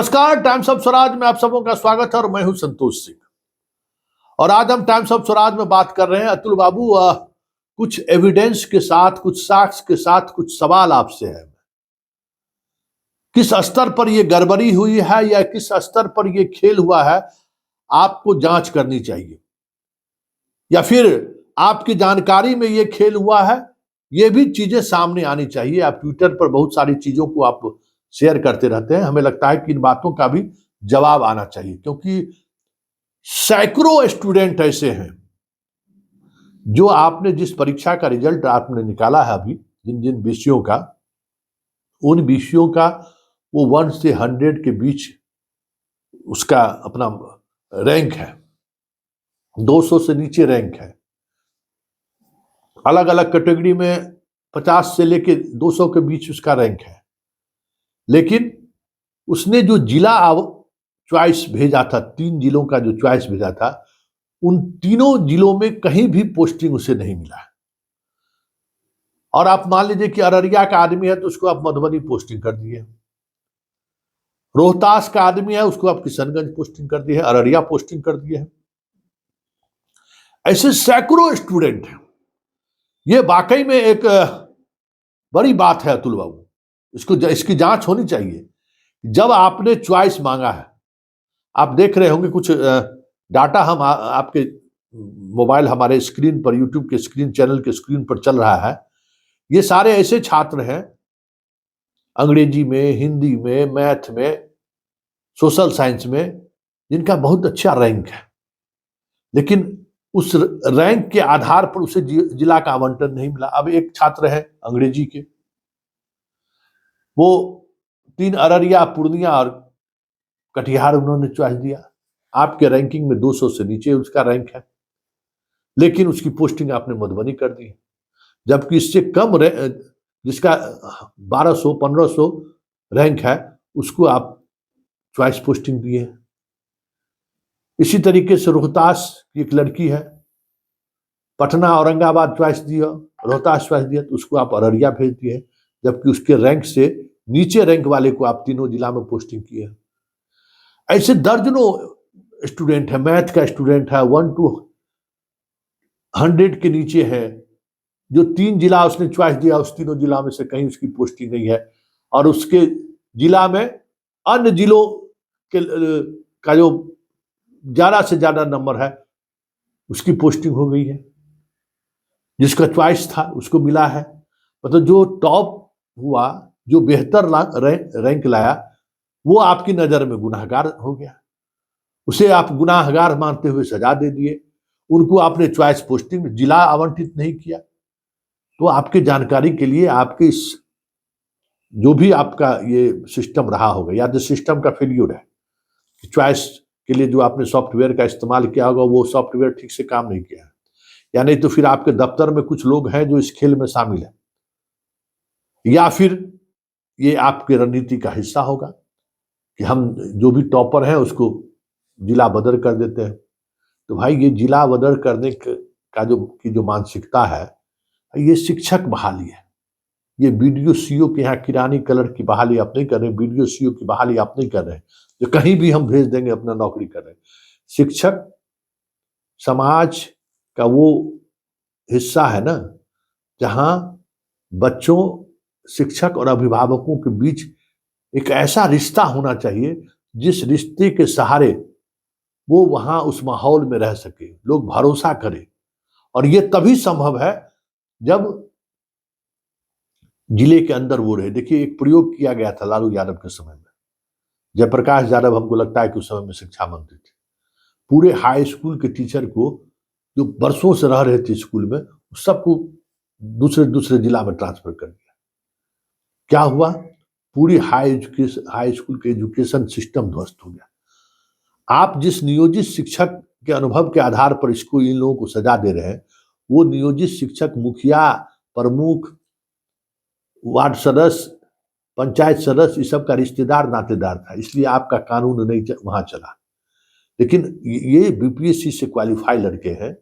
नमस्कार, times of Swaraj में आप सबों का स्वागत है और मैं हूं संतोष सिंह। और आज हम टाइम्स ऑफ स्वराज में बात कर रहे हैं अतुल बाबू, कुछ एविडेंस के साथ, कुछ साक्ष्य के साथ कुछ सवाल आपसे है। किस स्तर पर यह गड़बड़ी हुई है या किस स्तर पर यह खेल हुआ है, आपको जांच करनी चाहिए। या फिर आपकी जानकारी में यह खेल हुआ है, ये भी चीजें सामने आनी चाहिए। आप ट्विटर पर बहुत सारी चीजों को आप शेयर करते रहते हैं, हमें लगता है कि इन बातों का भी जवाब आना चाहिए, क्योंकि सैकड़ों स्टूडेंट ऐसे हैं जो आपने जिस परीक्षा का रिजल्ट आपने निकाला है अभी, जिन जिन विषयों का, उन विषयों का वो 1 से 100 के बीच उसका अपना रैंक है, 200 से नीचे रैंक है। अलग अलग कैटेगरी में 50 से लेके 200 के बीच उसका रैंक है। लेकिन उसने जो जिला चॉइस भेजा था, 3 जिलों का जो चॉइस भेजा था, उन तीनों जिलों में कहीं भी पोस्टिंग उसे नहीं मिला। और आप मान लीजिए कि अररिया का आदमी है तो उसको आप मधुबनी पोस्टिंग कर दिए, रोहतास का आदमी है उसको आप किशनगंज पोस्टिंग कर दिए, अररिया पोस्टिंग कर दिए। ऐसे सैकड़ों स्टूडेंट हैं। ये वाकई में एक बड़ी बात है अतुल बाबू, इसकी जांच होनी चाहिए। जब आपने चॉइस मांगा है, आप देख रहे होंगे कुछ डाटा हम आपके मोबाइल, हमारे स्क्रीन पर, यूट्यूब के स्क्रीन, चैनल के स्क्रीन पर चल रहा है। ये सारे ऐसे छात्र हैं, अंग्रेजी में, हिंदी में, मैथ में, सोशल साइंस में, जिनका बहुत अच्छा रैंक है, लेकिन उस रैंक के आधार पर उसे जिला का आवंटन नहीं मिला। अब एक छात्र है अंग्रेजी के, वो 3 अररिया, पूर्णिया और कटिहार उन्होंने चॉइस दिया। आपके रैंकिंग में 200 से नीचे उसका रैंक है, लेकिन उसकी पोस्टिंग आपने मधुबनी कर दी। जबकि इससे कम जिसका 1200 1500 रैंक है, उसको आप चॉइस पोस्टिंग दिए। इसी तरीके से रोहतास की एक लड़की है, पटना औरंगाबाद चॉइस दिया, रोहतास चॉइस दिया, तो उसको आप अररिया भेज दिए, जबकि उसके रैंक से नीचे रैंक वाले को आप तीनों जिला में पोस्टिंग किए। ऐसे दर्जनों स्टूडेंट है। मैथ का स्टूडेंट है 1 to 100 के नीचे है, जो 3 जिला उसने चॉइस दिया, उस तीनों जिला में से कहीं उसकी पोस्टिंग नहीं है, और उसके जिला में अन्य जिलों के का जो ज्यादा से ज्यादा नंबर है, उसकी पोस्टिंग हो गई है। जिसका चॉइस था उसको मिला है। मतलब जो टॉप हुआ, जो बेहतर रैंक लाया, वो आपकी नजर में गुनाहगार हो गया। उसे आप गुनाहगार मानते हुए सजा दे दिए। उनको आपने चॉइस पोस्टिंग में जिला आवंटित नहीं किया। तो आपके जानकारी के लिए, आपके इस जो भी आपका ये सिस्टम रहा होगा, या तो सिस्टम का फेल्यूर है, चॉइस के लिए जो आपने सॉफ्टवेयर का इस्तेमाल किया होगा, वो सॉफ्टवेयर ठीक से काम नहीं किया है, या नहीं तो फिर आपके दफ्तर में कुछ लोग हैं जो इस खेल में शामिल है, या फिर ये आपकी रणनीति का हिस्सा होगा कि हम जो भी टॉपर हैं उसको जिला बदर कर देते हैं। तो भाई, ये जिला बदर करने का जो मानसिकता है, ये शिक्षक बहाली है। ये बीडीओ सीओ के यहाँ किरानी कलर की बहाली आप नहीं कर रहे, बीडीओ सीओ की बहाली आप नहीं कर रहे, जो कहीं भी हम भेज देंगे अपना नौकरी कर रहे। शिक्षक समाज का वो हिस्सा है ना, जहां बच्चों, शिक्षक और अभिभावकों के बीच एक ऐसा रिश्ता होना चाहिए जिस रिश्ते के सहारे वो वहां उस माहौल में रह सके, लोग भरोसा करें। और ये तभी संभव है जब जिले के अंदर वो रहे। देखिए, एक प्रयोग किया गया था लालू यादव के समय में। जयप्रकाश यादव, हमको लगता है कि उस समय में शिक्षा मंत्री थे। पूरे हाई स्कूल के टीचर को, जो बरसों से रह रहे थे स्कूल में, सबको दूसरे दूसरे जिला में ट्रांसफर कर दिया। क्या हुआ? पूरी हाई स्कूल के एजुकेशन सिस्टम ध्वस्त हो गया। आप जिस नियोजित शिक्षक के अनुभव के आधार पर इसको, इन लोगों को सजा दे रहे हैं, वो नियोजित शिक्षक मुखिया, प्रमुख, वार्ड सदस्य, पंचायत सदस्य, इस सब का रिश्तेदार, नातेदार था, इसलिए आपका कानून नहीं वहां चला। लेकिन ये बीपीएससी से क्वालिफाई लड़के हैं,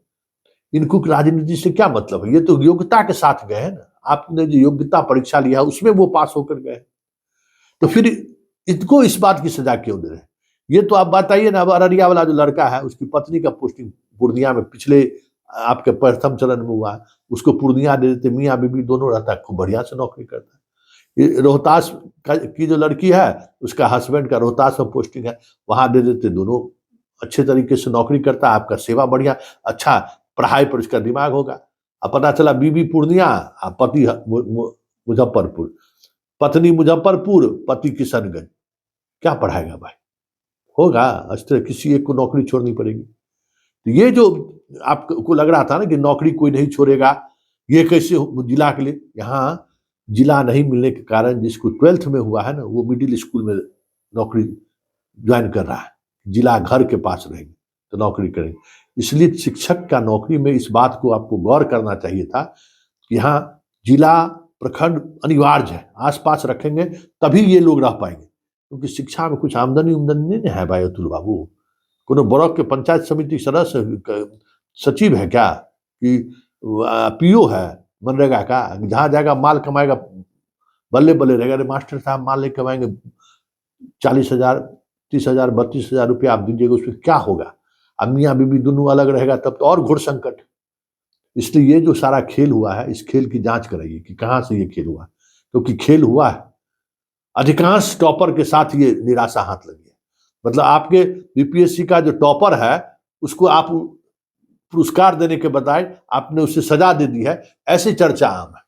इनको राजनीति से क्या मतलब है? ये तो योग्यता के साथ गए हैं ना। आपने जो योग्यता परीक्षा लिया उसमें वो पास होकर गए, तो फिर इनको इस बात की सजा क्यों दे रहे हैं? ये तो आप बताइए ना। अब अररिया वाला जो लड़का है, उसकी पत्नी का पोस्टिंग पूर्णिया में पिछले आपके प्रथम चरण में हुआ है, उसको पूर्णिया दे देते, मियाँ बीबी दोनों रहता है, खूब बढ़िया से नौकरी करता है। ये रोहतास की जो लड़की है, उसका हस्बैंड का रोहतास में पोस्टिंग है, वहां दे देते, दोनों अच्छे तरीके से नौकरी करता है, आपका सेवा बढ़िया, अच्छा पढ़ाई पर उसका दिमाग होगा। अब पता चला बीबी पूर्णिया, पति मुजफ्फरपुर, पत्नी मुजफ्फरपुर, पति किशनगंज, क्या पढ़ाएगा भाई? होगा इस तरह, किसी एक को नौकरी छोड़नी पड़ेगी। तो ये जो आपको लग रहा था ना कि नौकरी कोई नहीं छोड़ेगा, ये कैसे जिला के लिए, यहाँ जिला नहीं मिलने के कारण जिसको 12th में हुआ है ना, वो मिडिल स्कूल में नौकरी ज्वाइन कर रहा है, जिला घर के पास रहेंगे तो नौकरी करेंगे। इसलिए शिक्षक का नौकरी में इस बात को आपको गौर करना चाहिए था कि यहाँ जिला प्रखंड अनिवार्य है, आसपास रखेंगे तभी ये लोग रह पाएंगे, क्योंकि शिक्षा में कुछ आमदनी उमदनी नहीं है भाई अतुल बाबू। कोनो ब्लॉक के पंचायत समिति सदस्य सचिव है क्या, कि पीओ है मनरेगा का, जहाँ जाएगा माल कमाएगा, बल्ले बल्ले रहेगा। अरे मास्टर साहब माल ले कमाएंगे 40,000, 30,000, 32,000 रुपया आप दीजिएगा, उसमें क्या होगा? अब मियाँ बीबी दोनों अलग रहेगा तब तो और घोर संकट। इसलिए ये जो सारा खेल हुआ है, इस खेल की जांच कराइए कि कहाँ से ये खेल हुआ, क्योंकि खेल हुआ है, अधिकांश टॉपर के साथ ये निराशा हाथ लगी है। मतलब आपके बीपीएससी का जो टॉपर है, उसको आप पुरस्कार देने के बजाय आपने उसे सजा दे दी है, ऐसी चर्चा आम है।